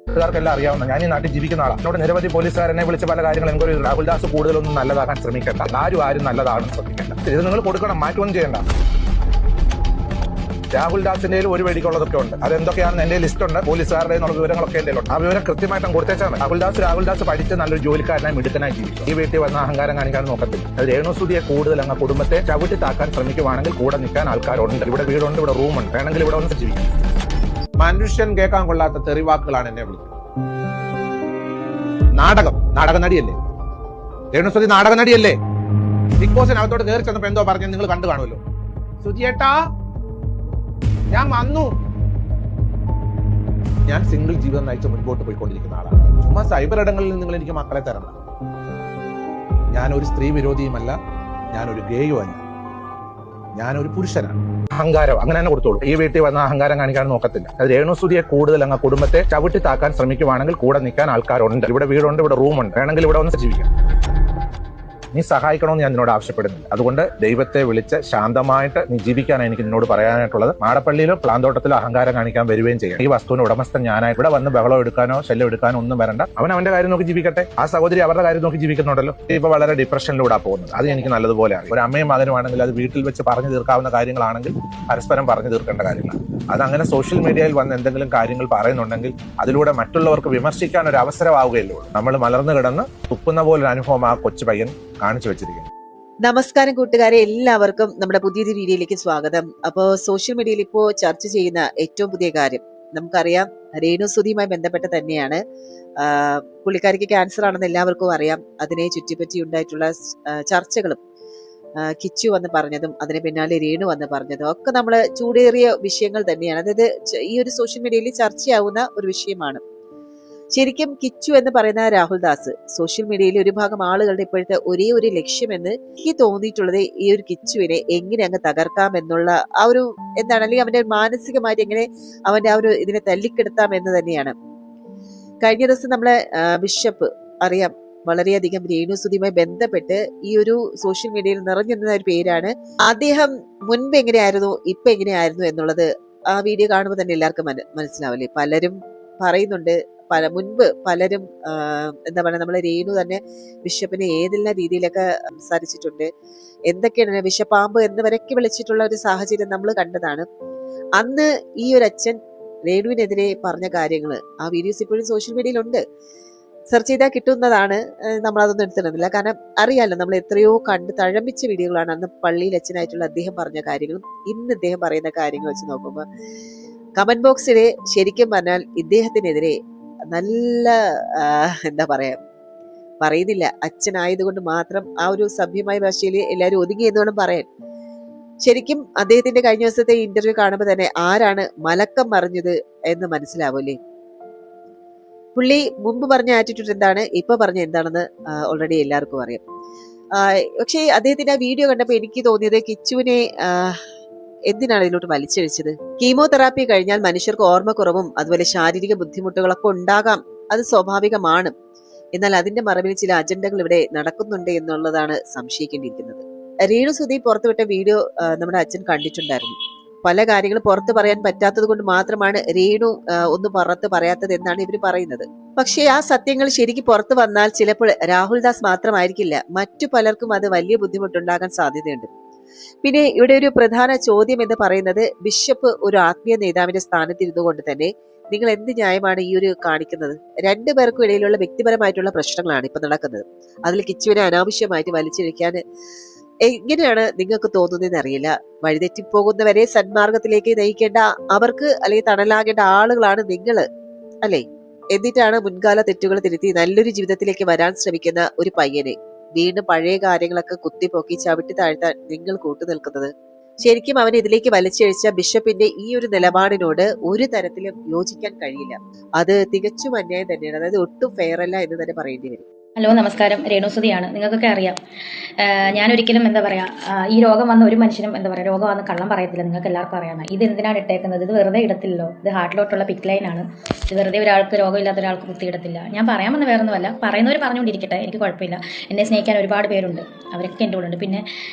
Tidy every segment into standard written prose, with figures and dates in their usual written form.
നാട്ടുകാർക്കെല്ലാം അറിയാവുന്ന ഞാൻ ഈ നാട്ടിൽ ജീവിക്കുന്ന ആളാണ്. എന്നോട് നിരവധി പോലീസുകാരനെ വിളിച്ച് പല കാര്യങ്ങൾ എൻക്വയറി ചെയ്തു. രാഹുൽ ദാസ് കൂടുതലൊന്നും നല്ലതാകാൻ ശ്രമിക്കേണ്ട, ആരും നല്ലതാണെന്ന് ശ്രമിക്കേണ്ട. ഇത് നിങ്ങൾ കൊടുക്കണം, മാറ്റമൊന്നും ചെയ്യേണ്ട. രാഹുൽ ദാസിന്റെ ഒരു വെടിക്കുള്ളതൊക്കെ ഉണ്ട്. അതെന്തൊക്കെയാണെന്ന് എന്റെ ലിസ്റ്റ് ഉണ്ട്, പോലീസുകാരുടെ എന്നുള്ള വിവരങ്ങളൊക്കെ എന്റെ ഉണ്ട്. ആ വിവരം കൃത്യമായിട്ടും കൊടുത്തേച്ചാണ്. രാഹുൽ ദാസ് പഠിച്ച് നല്ലൊരു ജോലിക്കാരനായി മിടുക്കനായി ജീവിക്കും. ഈ വീട്ടിൽ വന്ന അഹങ്കാരം കാണിക്കാൻ നോക്കത്തില്ല. അത് രേണുസുതിയെ കൂടുതൽ അങ്ങ് കുടുംബത്തെ ചവിട്ടി താക്കാൻ ശ്രമിക്കുവാണെങ്കിൽ കൂടെ നിൽക്കാൻ ആൾക്കാരുണ്ട്. ഇവിടെ വീടുണ്ട്, ഇവിടെ റൂമുണ്ട്, വേണമെങ്കിൽ ഇവിടെ ഒന്ന് ജീവിക്കും. മനുഷ്യൻ കേൾക്കാൻ കൊള്ളാത്ത തെറിവാക്കുകളാണ് എന്നെ വിളിക്കുന്നത്. നാടക നടിയല്ലേ രേണുസുതി? നാടക നടിയല്ലേ? ബിഗ് ബോസിനകത്തോട്ട് കയറി ചെന്നപ്പോ എന്തോ പറഞ്ഞു നിങ്ങൾ കണ്ടു കാണുമല്ലോ. സുജിയേട്ടാ ഞാൻ വന്നു. ഞാൻ സിംഗിൾ ജീവിതം നയിച്ച് മുൻപോട്ട് പോയിക്കൊണ്ടിരിക്കുന്ന ആളാണ്. ചുമ്മാ സൈബർ ഇടങ്ങളിൽ നിങ്ങൾ എനിക്ക് മക്കളെ തരണം. ഞാനൊരു സ്ത്രീ വിരോധിയുമല്ല, ഞാനൊരു ഗേയും അല്ല, ഞാനൊരു പുരുഷനാണ്. അഹങ്കാരം അങ്ങനെ തന്നെ കൊടുത്തോളൂ. ഈ വീട്ടിൽ വന്ന അഹങ്കാരം കാണിക്കാൻ നോക്കത്തില്ല. അത് രേണുസുതിയെ കൂടുതൽ അങ്ങ് കുടുംബത്തെ ചവിട്ടി താക്കാൻ ശ്രമിക്കുവാണെങ്കിൽ കൂടെ നിൽക്കാൻ ആൾക്കാരുണ്ട്. ഇവിടെ വീടുണ്ട്, ഇവിടെ റൂമുണ്ട്, വേണമെങ്കിൽ ഇവിടെ ഒന്ന് ജീവിക്കാം. നീ സഹായിക്കണമെന്ന് ഞാൻ നിന്നോട് ആവശ്യപ്പെടുന്നില്ല. അതുകൊണ്ട് ദൈവത്തെ വിളിച്ച് ശാന്തമായിട്ട് നീ ജീവിക്കാനാണ് എനിക്ക് നിന്നോട് പറയാനായിട്ടുള്ളത്. മാടപ്പള്ളിയിലോ പ്ലാന്തോട്ടത്തിലോ അഹങ്കാരം കാണിക്കാൻ വരികയും ചെയ്യും. ഈ വസ്തുവിന് ഉടമസ്ഥൻ ഞാനായി. ഇവിടെ വന്ന് ബഹളം എടുക്കാനോ ശല്യം എടുക്കാനോ ഒന്നും വരണ്ട. അവൻ അവന്റെ കാര്യം നോക്കി ജീവിക്കട്ടെ. ആ സഹോദരി അവരുടെ കാര്യം നോക്കി ജീവിക്കുന്നുണ്ടല്ലോ. ഇപ്പൊ വളരെ ഡിപ്രഷനിലൂടെ പോകുന്നത്. അത് എനിക്ക് നല്ലതുപോലെയാണ്. ഒരു അമ്മയും മകനുമാണെങ്കിൽ അത് വീട്ടിൽ വെച്ച് പറഞ്ഞു തീർക്കാവുന്ന കാര്യങ്ങളാണെങ്കിൽ പരസ്പരം പറഞ്ഞു തീർക്കേണ്ട കാര്യങ്ങളാണ്. അതങ്ങനെ സോഷ്യൽ മീഡിയയിൽ വന്ന് എന്തെങ്കിലും കാര്യങ്ങൾ പറയുന്നുണ്ടെങ്കിൽ അതിലൂടെ മറ്റുള്ളവർക്ക് വിമർശിക്കാൻ ഒരു അവസരമാവുകയല്ലോ. നമ്മൾ മലർന്നു കിടന്ന് തുപ്പുന്ന പോലൊരു അനുഭവം ആ കൊച്ചു പയ്യൻ കാണിച്ചു വെച്ചിരിക്കുന്നു. നമസ്കാരം കൂട്ടുകാരെ, എല്ലാവർക്കും നമ്മുടെ പുതിയൊരു വീഡിയോയിലേക്ക് സ്വാഗതം. അപ്പോൾ സോഷ്യൽ മീഡിയയിൽ ഇപ്പോൾ ചർച്ച ചെയ്യുന്ന ഏറ്റവും പുതിയ കാര്യം നമുക്കറിയാം, രേണുസുതിയുമായി ബന്ധപ്പെട്ട് തന്നെയാണ്. പുള്ളിക്കാരിക്ക് ക്യാൻസർ ആണെന്ന് എല്ലാവർക്കും അറിയാം. അതിനെ ചുറ്റിപ്പറ്റി ഉണ്ടായിട്ടുള്ള ചർച്ചകളും കിച്ചു വന്ന് പറഞ്ഞതും അതിന് പിന്നാലെ രേണു വന്ന് പറഞ്ഞതും ഒക്കെ നമ്മൾ ചൂടേറിയ വിഷയങ്ങൾ തന്നെയാണ്. അതായത് ഈ ഒരു സോഷ്യൽ മീഡിയയിൽ ചർച്ചയാവുന്ന ഒരു വിഷയമാണ്. ശരിക്കും കിച്ചു എന്ന് പറയുന്ന രാഹുൽ ദാസ് സോഷ്യൽ മീഡിയയിൽ ഒരു ഭാഗം ആളുകളുടെ ഇപ്പോഴത്തെ ഒരേ ഒരു ലക്ഷ്യമെന്ന് എനിക്ക് തോന്നിയിട്ടുള്ളത് ഈ ഒരു കിച്ചുവിനെ എങ്ങനെ അങ്ങ് തകർക്കാം എന്നുള്ള ആ ഒരു എന്താണ്, അല്ലെങ്കിൽ അവന്റെ മാനസികമായിട്ട് എങ്ങനെ അവന്റെ ആ ഒരു ഇതിനെ തല്ലിക്കെടുത്താം എന്ന് തന്നെയാണ്. കഴിഞ്ഞ ദിവസം നമ്മളെ ബിഷപ്പ് അറിയാം, വളരെയധികം രേണുസുതിയുമായി ബന്ധപ്പെട്ട് ഈ ഒരു സോഷ്യൽ മീഡിയയിൽ നിറഞ്ഞു നിന്ന ഒരു പേരാണ്. അദ്ദേഹം മുൻപ് എങ്ങനെയായിരുന്നു ഇപ്പൊ എങ്ങനെയായിരുന്നു എന്നുള്ളത് ആ വീഡിയോ കാണുമ്പോൾ തന്നെ എല്ലാവർക്കും മനസ്സിലാവില്ലേ. പലരും പറയുന്നുണ്ട്, മുൻപ് പലരും എന്താ പറയുക, നമ്മളെ രേണു തന്നെ ബിഷപ്പിനെ ഏതെല്ലാം രീതിയിലൊക്കെ സംസാരിച്ചിട്ടുണ്ട്, എന്തൊക്കെയാണ് വിഷപ്പാമ്പ് എന്ന് വരയ്ക്ക് വിളിച്ചിട്ടുള്ള ഒരു സാഹചര്യം നമ്മൾ കണ്ടതാണ്. അന്ന് ഈ ഒരു അച്ഛൻ രേണുവിനെതിരെ പറഞ്ഞ കാര്യങ്ങൾ ആ വീഡിയോസ് ഇപ്പോഴും സോഷ്യൽ മീഡിയയിലുണ്ട്. സെർച്ച് ചെയ്താൽ കിട്ടുന്നതാണ്. നമ്മളതൊന്നും എടുത്തിടുന്നില്ല, കാരണം അറിയാലോ നമ്മൾ എത്രയോ കണ്ട് തഴമ്പിച്ച വീഡിയോകളാണ്. അന്ന് പള്ളിയിൽ അച്ഛനായിട്ടുള്ള അദ്ദേഹം പറഞ്ഞ കാര്യങ്ങളും ഇന്ന് ഇദ്ദേഹം പറയുന്ന കാര്യങ്ങൾ വെച്ച് നോക്കുമ്പോൾ കമന്റ് ബോക്സിൽ ശരിക്കും പറഞ്ഞാൽ ഇദ്ദേഹത്തിനെതിരെ നല്ല എന്താ പറയാ, പറയുന്നില്ല, അച്ഛനായതുകൊണ്ട് മാത്രം ആ ഒരു സഭ്യമായ ഭാഷയിൽ എല്ലാവരും ഒതുങ്ങി എന്ന് വേണം പറയാൻ. ശരിക്കും അദ്ദേഹത്തിന്റെ കഴിഞ്ഞ ദിവസത്തെ ഇന്റർവ്യൂ കാണുമ്പോൾ തന്നെ ആരാണ് മലക്കം മറിഞ്ഞത് എന്ന് മനസ്സിലാവൂല്ലേ. പുള്ളി മുമ്പ് പറഞ്ഞ ആറ്റിറ്റ്യൂഡ് എന്താണ്, ഇപ്പൊ പറഞ്ഞ എന്താണെന്ന് ഓൾറെഡി എല്ലാവർക്കും അറിയാം. പക്ഷേ അദ്ദേഹത്തിന്റെ ആ വീഡിയോ കണ്ടപ്പോൾ എനിക്ക് തോന്നിയത് കിച്ചുവിനെ എന്തിനാണ് ഇതിലോട്ട് വലിച്ചഴിച്ചത്. കീമോതെറാപ്പി കഴിഞ്ഞാൽ മനുഷ്യർക്ക് ഓർമ്മക്കുറവും അതുപോലെ ശാരീരിക ബുദ്ധിമുട്ടുകളൊക്കെ ഉണ്ടാകാം, അത് സ്വാഭാവികമാണ്. എന്നാൽ അതിന്റെ മറവിൽ ചില അജണ്ടകൾ ഇവിടെ നടക്കുന്നുണ്ട് എന്നുള്ളതാണ് സംശയിക്കേണ്ടിയിരിക്കുന്നത്. രേണുസുതി പുറത്തുവിട്ട വീഡിയോ നമ്മുടെ അച്ഛൻ കണ്ടിട്ടുണ്ടായിരുന്നു. പല കാര്യങ്ങളും പുറത്ത് പറയാൻ പറ്റാത്തത് കൊണ്ട് മാത്രമാണ് രേണു ഒന്നും പുറത്ത് പറയാത്തത് എന്നാണ് ഇവർ പറയുന്നത്. പക്ഷേ ആ സത്യങ്ങൾ ശരിക്കും പുറത്തു വന്നാൽ ചിലപ്പോൾ രാഹുൽ ദാസ് മാത്രമായിരിക്കില്ല, മറ്റു പലർക്കും അത് വലിയ ബുദ്ധിമുട്ടുണ്ടാകാൻ സാധ്യതയുണ്ട്. പിന്നെ ഇവിടെ ഒരു പ്രധാന ചോദ്യം എന്ന് പറയുന്നത്, ബിഷപ്പ് ഒരു ആത്മീയ നേതാവിന്റെ സ്ഥാനത്തിരുന്നുകൊണ്ട് തന്നെ നിങ്ങൾ എന്ത് ന്യായമാണ് ഈ ഒരു കാണിക്കുന്നത്? രണ്ടുപേർക്കും ഇടയിലുള്ള വ്യക്തിപരമായിട്ടുള്ള പ്രശ്നങ്ങളാണ് ഇപ്പൊ നടക്കുന്നത്. അതിൽ കിച്ചുവിനെ അനാവശ്യമായിട്ട് വലിച്ചിഴക്കാൻ എങ്ങനെയാണ് നിങ്ങൾക്ക് തോന്നുന്നതെന്ന് അറിയില്ല. വഴിതെറ്റിപ്പോകുന്നവരെ സന്മാർഗത്തിലേക്ക് നയിക്കേണ്ട അവർക്ക് അല്ലെങ്കിൽ തണലാകേണ്ട ആളുകളാണ് നിങ്ങൾ അല്ലെ. എന്നിട്ടാണ് മുൻകാല തെറ്റുകൾ തിരുത്തി നല്ലൊരു ജീവിതത്തിലേക്ക് വരാൻ ശ്രമിക്കുന്ന ഒരു പയ്യനെ വീണ്ടും പഴയ കാര്യങ്ങളൊക്കെ കുത്തിപ്പൊക്കി ചവിട്ടി താഴ്ത്താൻ നിങ്ങൾ കൂട്ടുനിൽക്കുന്നത്. ശരിക്കും അവൻ ഇതിലേക്ക് വലിച്ചഴിച്ച ബിഷപ്പിന്റെ ഈ ഒരു നിലപാടിനോട് ഒരു തരത്തിലും യോജിക്കാൻ കഴിയില്ല. അത് തികച്ചും അന്യായം തന്നെയാണ്. അതായത് ഒട്ടും ഫെയർ അല്ല എന്ന് തന്നെ പറയേണ്ടി വരും. ഹലോ നമസ്കാരം, രേണുസുതിയാണ്. നിങ്ങൾക്കൊക്കെ അറിയാം, ഞാനൊരിക്കലും എന്താ പറയുക, ഈ രോഗം വന്ന ഒരു മനുഷ്യനും എന്താ പറയുക രോഗം വന്ന് കള്ളം പറയത്തില്ല. നിങ്ങൾക്ക് എല്ലാവർക്കും അറിയാവുന്ന ഇത് എന്തിനാണ് ഇട്ടേക്കുന്നത്? ഇത് വെറുതെ ഇടത്തില്ലല്ലോ. ഇത് ഹാർട്ടിലോട്ടുള്ള പിറ്റ് ലൈനാണ്. ഇത് വെറുതെ ഒരാൾക്ക് രോഗമില്ലാത്ത ഒരാൾക്ക് കുത്തിയിടത്തില്ല. ഞാൻ പറയാൻ വന്ന വേറൊന്നുമല്ല, പറയുന്നവർ പറഞ്ഞുകൊണ്ടിരിക്കട്ടെ, എനിക്ക് കുഴപ്പമില്ല. എന്നെ സ്നേഹിക്കാൻ ഒരുപാട് പേരുണ്ട്, അവരൊക്കെ എൻ്റെ കൂടെ ഉണ്ട്. പിന്നെ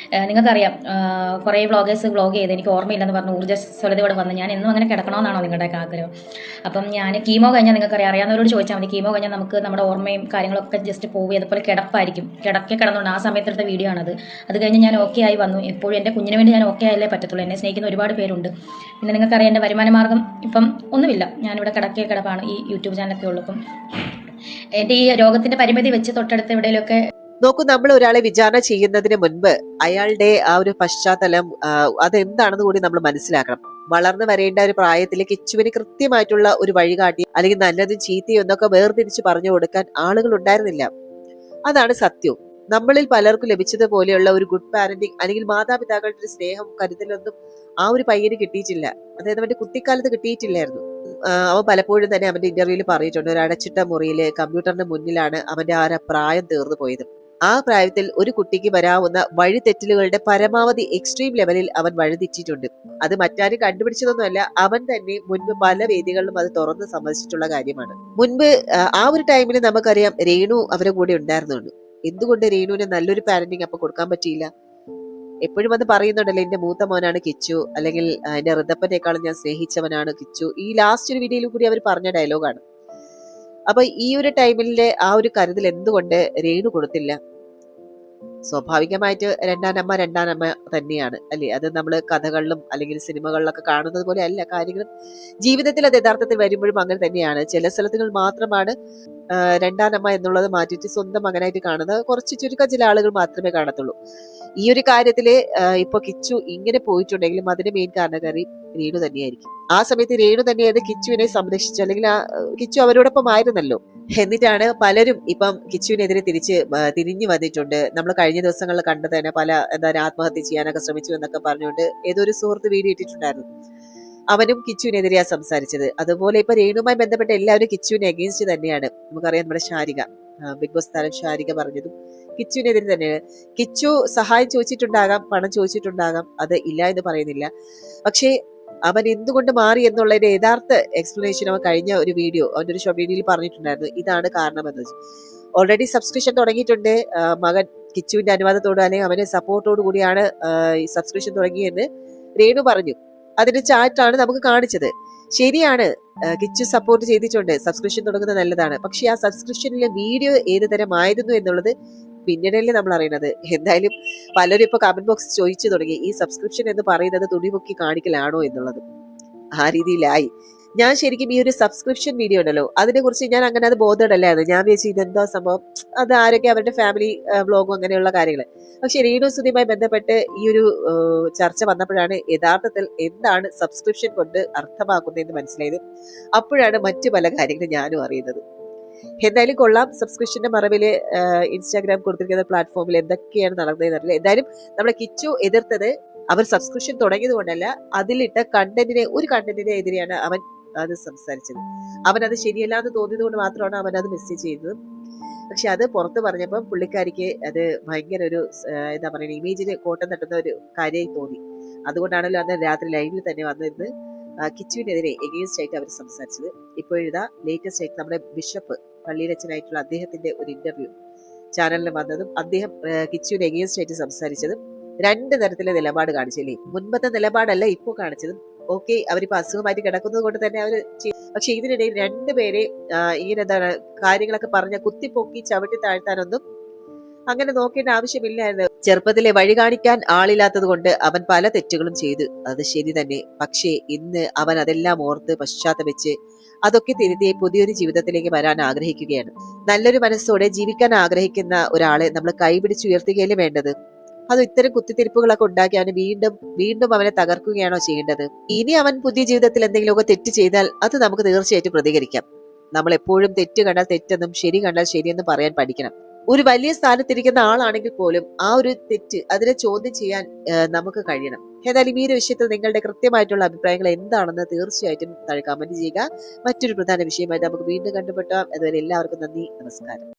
നിങ്ങൾക്കറിയാം, കുറേ വ്ളോഗേഴ്സ് വ്ളോഗ് ചെയ്ത് എനിക്ക് ഓർമ്മയില്ലെന്ന് പറഞ്ഞ് ഊർജ്ജസ്വലതയോടെ വന്ന് ഞാൻ എന്നും അങ്ങനെ കിടക്കണമെന്നാണോ നിങ്ങളുടെയൊക്കെ ആഗ്രഹം? അപ്പം ഞാൻ കീമോ കഴിഞ്ഞാൽ നിങ്ങൾക്കറിയാം, അറിയാവുന്നവരോട് ചോദിച്ചാൽ മതി. കീമോ കഴിഞ്ഞാൽ നമുക്ക് നമ്മുടെ ഓർമ്മയും കാര്യങ്ങളൊക്കെ ജസ്റ്റ് പോവുക, അതുപോലെ കിടപ്പായിരിക്കും. കിടന്നുകൊണ്ട് ആ സമയത്തെടുത്ത വീഡിയോ ആണത്. അത് കഴിഞ്ഞ് ഞാൻ ഓക്കെ ആയി വന്നു. എപ്പോഴും എൻ്റെ കുഞ്ഞിന് വേണ്ടി ഞാൻ ഓക്കെ ആയാലേ പറ്റത്തുള്ളൂ. എന്നെ സ്നേഹിക്കുന്ന ഒരുപാട് പേരുണ്ട്. പിന്നെ നിങ്ങൾക്കറിയാം, എൻ്റെ വരുമാന മാർഗ്ഗം ഇപ്പം ഒന്നുമില്ല. ഞാനിവിടെ കിടപ്പാണ്. ഈ യൂട്യൂബ് ചാനലൊക്കെ ഉള്ളൂ. അപ്പം എൻ്റെ ഈ രോഗത്തിൻ്റെ പരിമിതി വെച്ച് തൊട്ടടുത്ത് എവിടെയെങ്കിലുമൊക്കെ നോക്കൂ, നമ്മൾ ഒരാളെ വിചാരണ ചെയ്യുന്നതിന് മുൻപ് അയാളുടെ ആ ഒരു പശ്ചാത്തലം അതെന്താണെന്ന് കൂടി നമ്മൾ മനസ്സിലാക്കണം. വളർന്നു വരേണ്ട ഒരു പ്രായത്തിൽ കിച്ചുവിന് കൃത്യമായിട്ടുള്ള ഒരു വഴികാട്ടി അല്ലെങ്കിൽ നല്ലതും ചീത്തയും എന്നൊക്കെ വേർതിരിച്ച് പറഞ്ഞു കൊടുക്കാൻ ആളുകൾ ഉണ്ടായിരുന്നില്ല. അതാണ് സത്യം. നമ്മളിൽ പലർക്കും ലഭിച്ചതുപോലെയുള്ള ഒരു ഗുഡ് പാരന്റിങ് അല്ലെങ്കിൽ മാതാപിതാക്കളുടെ ഒരു സ്നേഹം കരുതലൊന്നും ആ ഒരു പയ്യന് കിട്ടിയിട്ടില്ല. അതായത് അവന്റെ കുട്ടിക്കാലത്ത് കിട്ടിയിട്ടില്ലായിരുന്നു. അവൻ പലപ്പോഴും തന്നെ അവന്റെ ഇന്റർവ്യൂവിൽ പറഞ്ഞിട്ടുണ്ട്, ഒരു അടച്ചിട്ട മുറിയില് കമ്പ്യൂട്ടറിന്റെ മുന്നിലാണ് അവന്റെ ആ ഒരു പ്രായം തീർന്നു പോയത്. ആ പ്രായത്തിൽ ഒരു കുട്ടിക്ക് വരാവുന്ന വഴിതെറ്റലുകളുടെ പരമാവധി എക്സ്ട്രീം ലെവലിൽ അവൻ വഴിതെറ്റിയിട്ടുണ്ട്. അത് മറ്റാരും കണ്ടുപിടിച്ചതൊന്നുമല്ല, അവൻ തന്നെ മുൻപ് പല വേദികളിലും അത് തുറന്ന് സമ്മതിച്ചിട്ടുള്ള കാര്യമാണ്. മുൻപ് ആ ഒരു ടൈമിൽ നമുക്കറിയാം രേണു അവരുടെ കൂടെ ഉണ്ടായിരുന്നുള്ളൂ. എന്തുകൊണ്ട് രേണുവിന് നല്ലൊരു പാരന്റിങ് അപ്പൊ കൊടുക്കാൻ പറ്റിയില്ല? എപ്പോഴും അത് പറയുന്നുണ്ടല്ലോ, എന്റെ മൂത്ത മോനാണ് കിച്ചു, അല്ലെങ്കിൽ എന്റെ ഋതപ്പനേക്കാളും ഞാൻ സ്നേഹിച്ചവനാണ് കിച്ചു. ഈ ലാസ്റ്റ് ഒരു വീഡിയോയിലും കൂടി അവർ പറഞ്ഞ ഡയലോഗാണ്. അപ്പൊ ഈ ഒരു ടൈമിലെ ആ ഒരു കരുതൽ എന്തുകൊണ്ട് രേണു കൊടുത്തില്ല? സ്വാഭാവികമായിട്ട് രണ്ടാനമ്മ തന്നെയാണ് അല്ലേ? അത് നമ്മൾ കഥകളിലും അല്ലെങ്കിൽ സിനിമകളിലൊക്കെ കാണുന്നത് പോലെ അല്ല കാര്യങ്ങളും. ജീവിതത്തിൽ അത് യഥാർത്ഥത്തിൽ വരുമ്പോഴും അങ്ങനെ തന്നെയാണ്. ചില സ്ഥലത്തുകൾ മാത്രമാണ് രണ്ടാനമ്മ എന്നുള്ളത് മാറ്റിയിട്ട് സ്വന്തം മകനായിട്ട് കാണുന്നത്. കുറച്ച് ചുരുക്കം ചില ആളുകൾ മാത്രമേ കാണത്തുള്ളൂ. ഈ ഒരു കാര്യത്തില് ഇപ്പൊ കിച്ചു ഇങ്ങനെ പോയിട്ടുണ്ടെങ്കിലും അതിന് മെയിൻ കാരണക്കാരി രേണു തന്നെയായിരിക്കും. ആ സമയത്ത് രേണു തന്നെയത് കിച്ചുവിനെ സംരക്ഷിച്ചു, അല്ലെങ്കിൽ കിച്ചു അവരോടൊപ്പം ആയിരുന്നല്ലോ. എന്നിട്ടാണ് പലരും ഇപ്പം കിച്ചുവിനെതിരെ തിരിഞ്ഞു വന്നിട്ടുണ്ട്. നമ്മൾ കഴിഞ്ഞ ദിവസങ്ങളിൽ കണ്ടത് തന്നെ പല ആത്മഹത്യ ചെയ്യാനൊക്കെ ശ്രമിച്ചു എന്നൊക്കെ പറഞ്ഞുകൊണ്ട് ഏതൊരു സുഹൃത്ത് വീഡിയോ ഇട്ടിട്ടുണ്ടായിരുന്നു. അവനും കിച്ചുവിനെതിരെയാണ് സംസാരിച്ചത്. അതുപോലെ ഇപ്പൊ രേണുവുമായി ബന്ധപ്പെട്ട എല്ലാവരും കിച്ചുവിനെ അഗേൻസ്റ്റ് തന്നെയാണ്. നമുക്കറിയാം, നമ്മുടെ ഷാരിക, ബിഗ് ബോസ് താരം ഷാരിക പറഞ്ഞതും കിച്ചുവിനെതിരെ തന്നെയാണ്. കിച്ചു സഹായം ചോദിച്ചിട്ടുണ്ടാകാം, പണം ചോദിച്ചിട്ടുണ്ടാകാം, അത് ഇല്ല എന്ന് പറയുന്നില്ല. പക്ഷേ അവൻ എന്തുകൊണ്ട് മാറി എന്നുള്ളതിന്റെ യഥാർത്ഥ എക്സ്പ്ലനേഷൻ അവൻ കഴിഞ്ഞ ഒരു വീഡിയോ, അവന്റെ ഒരു ഷോർട്ട് വീഡിയോയിൽ പറഞ്ഞിട്ടുണ്ടായിരുന്നു. ഇതാണ് കാരണമെന്ന്. ഓൾറെഡി സബ്സ്ക്രിപ്ഷൻ തുടങ്ങിയിട്ടുണ്ട്. മകൻ കിച്ചുവിന്റെ അനുവാദത്തോട് അല്ലെങ്കിൽ അവന്റെ സപ്പോർട്ടോട് കൂടിയാണ് ഈ സബ്സ്ക്രിപ്ഷൻ തുടങ്ങിയെന്ന് രേണു പറഞ്ഞു. അതിന്റെ ചാറ്റാണ് നമുക്ക് കാണിച്ചത്. ശരിയാണ്, കിച്ചു സപ്പോർട്ട് ചെയ്തിട്ടുണ്ട്, സബ്സ്ക്രിപ്ഷൻ തുടങ്ങുന്നത് നല്ലതാണ്. പക്ഷെ ആ സബ്സ്ക്രിപ്ഷനിലെ വീഡിയോ ഏത് തരമായിരുന്നു എന്നുള്ളത് പിന്നീടല്ലേ നമ്മൾ അറിയുന്നത്. എന്തായാലും പലരും ഇപ്പൊ കമന്റ് ബോക്സ് ചോദിച്ചു തുടങ്ങി, ഈ സബ്സ്ക്രിപ്ഷൻ എന്ന് പറയുന്നത് തുണിമുക്കി കാണിക്കലാണോ എന്നുള്ളത്. ആ രീതിയിലായി. ഞാൻ ശരിക്കും ഈ ഒരു സബ്സ്ക്രിപ്ഷൻ വീഡിയോ ഉണ്ടല്ലോ, അതിനെ കുറിച്ച് ഞാൻ അങ്ങനെ അത് ബോധമല്ലായിരുന്നു. ഞാൻ വിചാരിച്ചു ഇതെന്താ സംഭവം, അത് ആരൊക്കെ അവരുടെ ഫാമിലി വ്ലോഗും അങ്ങനെയുള്ള കാര്യങ്ങൾ. പക്ഷെ രേണു സുധിയുമായി ബന്ധപ്പെട്ട് ഈ ഒരു ചർച്ച വന്നപ്പോഴാണ് യഥാർത്ഥത്തിൽ എന്താണ് സബ്സ്ക്രിപ്ഷൻ കൊണ്ട് അർത്ഥമാക്കുന്നതെന്ന് മനസ്സിലായത്. അപ്പോഴാണ് മറ്റു പല കാര്യങ്ങളും ഞാനും അറിയുന്നത്. എന്തായാലും കൊള്ളാം. സബ്സ്ക്രിപ്ഷന്റെ മറവില് ഇൻസ്റ്റാഗ്രാം കൊടുത്തിരിക്കുന്ന പ്ലാറ്റ്ഫോമിൽ എന്തൊക്കെയാണ് നടന്നതെന്ന് അറിയില്ല. എന്തായാലും നമ്മളെ കിച്ചു എതിർത്തത് അവർ സബ്സ്ക്രിപ്ഷൻ തുടങ്ങിയത് കൊണ്ടല്ല, അതിലിട്ട ഒരു കണ്ടന്റിനെ എതിരെയാണ് അവൻ അത് സംസാരിച്ചത്. അവൻ അത് ശരിയല്ല എന്ന് തോന്നിയത് കൊണ്ട് മാത്രമാണ് അവൻ അത് മെസ്സേജ് ചെയ്തത്. പക്ഷെ അത് പുറത്ത് പറഞ്ഞപ്പോൾ പുള്ളിക്കാരിക്ക് അത് ഭയങ്കര ഒരു എന്താ പറയുക, ഇമേജിന് കോട്ടം തട്ടുന്ന ഒരു കാര്യമായി തോന്നി. അതുകൊണ്ടാണല്ലോ അന്ന് രാത്രി ലൈവിൽ തന്നെ വന്നിരുന്ന് കിച്ചുവിനെതിരെ എഗെയിൻസ്റ്റ് ആയിട്ട് അവർ സംസാരിച്ചത്. ഇപ്പോഴിതാ ലേറ്റസ്റ്റ് ആയിട്ട് നമ്മുടെ ബിഷപ്പ് പള്ളിയിലച്ചനായിട്ടുള്ള അദ്ദേഹത്തിന്റെ ഒരു ഇന്റർവ്യൂ ചാനലിൽ വന്നതും അദ്ദേഹം കിച്ചുവിന് എഗെയിൻസ്റ്റ് ആയിട്ട് സംസാരിച്ചതും രണ്ട് തരത്തിലെ നിലപാട് കാണിച്ചില്ലേ. മുൻപത്തെ നിലപാടല്ല ഇപ്പോ കാണിച്ചതും. ഓക്കെ, അവരിപ്പോ അസുഖമായിട്ട് കിടക്കുന്നത് കൊണ്ട് തന്നെ അവര് പക്ഷെ ഇതിനിടയിൽ രണ്ടുപേരെ ഇങ്ങനെ എന്താണ് കാര്യങ്ങളൊക്കെ പറഞ്ഞ കുത്തിപ്പൊക്കി ചവിട്ടി താഴ്ത്താനൊന്നും അങ്ങനെ നോക്കേണ്ട ആവശ്യമില്ലായിരുന്നു. ചെറുപ്പത്തിലെ വഴി കാണിക്കാൻ ആളില്ലാത്തത് കൊണ്ട് അവൻ പല തെറ്റുകളും ചെയ്തു, അത് ശരി തന്നെ. പക്ഷേ ഇന്ന് അവൻ അതെല്ലാം ഓർത്ത് പശ്ചാത്തപിച്ച് അതൊക്കെ തിരുത്തി പുതിയൊരു ജീവിതത്തിലേക്ക് വരാൻ ആഗ്രഹിക്കുകയാണ്. നല്ലൊരു മനസ്സോടെ ജീവിക്കാൻ ആഗ്രഹിക്കുന്ന ഒരാളെ നമ്മൾ കൈപിടിച്ചുയർത്തുകയല്ലേ വേണ്ടത്. അത് ഇത്തരം കുത്തിത്തിരിപ്പുകളൊക്കെ ഉണ്ടാക്കി അവന് വീണ്ടും അവനെ തകർക്കുകയാണോ ചെയ്യേണ്ടത്? ഇനി അവൻ പുതിയ ജീവിതത്തിൽ എന്തെങ്കിലുമൊക്കെ തെറ്റ് ചെയ്താൽ അത് നമുക്ക് തീർച്ചയായിട്ടും പ്രതികരിക്കാം. നമ്മൾ എപ്പോഴും തെറ്റ് കണ്ടാൽ തെറ്റെന്നും ശരി കണ്ടാൽ ശരിയെന്നും പറയാൻ പഠിക്കണം. ഒരു വലിയ സ്ഥാനത്തിരിക്കുന്ന ആളാണെങ്കിൽ പോലും ആ ഒരു തെറ്റ് അതിനെ ചോദ്യം ചെയ്യാൻ നമുക്ക് കഴിയണം. ഏതായാലും ഈ ഒരു വിഷയത്തിൽ നിങ്ങളുടെ കൃത്യമായിട്ടുള്ള അഭിപ്രായങ്ങൾ എന്താണെന്ന് തീർച്ചയായിട്ടും താഴെ കമന്റ് ചെയ്യുക. മറ്റൊരു പ്രധാന വിഷയമായിട്ട് നമുക്ക് വീണ്ടും കണ്ടുമുട്ടാം. അതുവരെ എല്ലാവർക്കും നന്ദി, നമസ്കാരം.